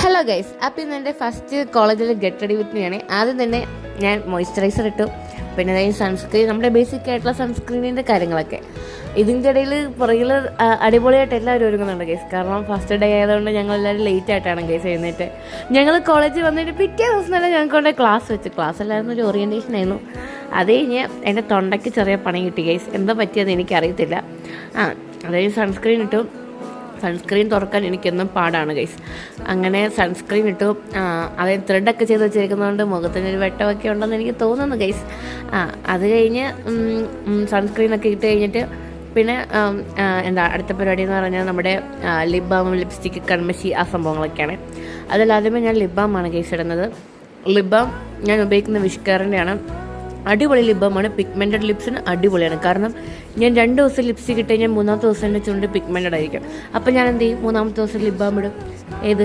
Hello guys, അപ്പോൾ ഇന്ന് എൻ്റെ ഫസ്റ്റ് കോളേജിൽ ഗെറ്റ് റെഡി വിത്ത് മീ ആണ്. ആദ്യം തന്നെ ഞാൻ മോയ്സ്ചറൈസർ ഇട്ടു, പിന്നെ അതായത് സൺസ്ക്രീൻ, നമ്മുടെ ബേസിക് ആയിട്ടുള്ള സൺസ്ക്രീനിൻ്റെ കാര്യങ്ങളൊക്കെ. ഇതിൻ്റെ ഇടയിൽ പുറകിൽ അടിപൊളിയായിട്ട് എല്ലാവരും ഒരുങ്ങുന്നുണ്ട് ഗൈസ്. കാരണം ഫസ്റ്റ് ഡേ ആയതുകൊണ്ട് ഞങ്ങളെല്ലാവരും ലേറ്റ് ആയിട്ടാണ് ഗൈസ് എഴുന്നേറ്റ്. ഞങ്ങൾ കോളേജിൽ വന്നിട്ട് പിറ്റേ ദിവസം തന്നെ ഞങ്ങൾക്ക് കൊണ്ട് ക്ലാസ് എല്ലായിരുന്നു, ഒരു ഓറിയൻറ്റേഷൻ ആയിരുന്നു. അത് കഴിഞ്ഞ് എൻ്റെ തൊണ്ടയ്ക്ക് ചെറിയ പണി കിട്ടി ഗൈസ്. എന്താ പറ്റിയതെന്ന് എനിക്കറിയത്തില്ല. അതായത് സൺസ്ക്രീൻ ഇട്ടു. സൺസ്ക്രീൻ തുറക്കാൻ എനിക്കെന്നും പാടാണ് ഗൈസ്. അങ്ങനെ സൺസ്ക്രീൻ ഇട്ടു. അതായത് ത്രെഡൊക്കെ ചെയ്ത് വെച്ചിരിക്കുന്നതുകൊണ്ട് മുഖത്തിനൊരു വെട്ടമൊക്കെ ഉണ്ടെന്ന് എനിക്ക് തോന്നുന്നു ഗൈസ്. അത് കഴിഞ്ഞ് സൺസ്ക്രീനൊക്കെ ഇട്ട് കഴിഞ്ഞിട്ട് പിന്നെ അടുത്ത പരിപാടി എന്ന് പറഞ്ഞാൽ നമ്മുടെ ലിപ് ബാമും ലിപ്സ്റ്റിക്ക് കൺമശി ആ സംഭവങ്ങളൊക്കെയാണ്. അതിലാദ്യമേ ഞാൻ ലിപ് ബാമാണ് ഗൈസ് ഇടുന്നത്. ലിപ് ബാം ഞാൻ ഉപയോഗിക്കുന്ന വിഷ്കാറിൻ്റെയാണ്. അടിപൊളി ലിപ് ബാമാണ്. പിഗ്മെൻറ്റഡ് ലിപ്സിന് അടിപൊളിയാണ്. കാരണം ഞാൻ 2 ദിവസം ലിപ്സ്റ്റിക് ഇട്ട് കഴിഞ്ഞാൽ 3-ാമത്തെ ദിവസം എൻ്റെ ചുണ്ട് പിഗ്മെൻറ്റഡ് ആയിരിക്കും. അപ്പോൾ ഞാൻ എന്ത് ചെയ്യും, 3-ാമത്തെ ദിവസം ലിപ് ബാം ഇടും. ഏത്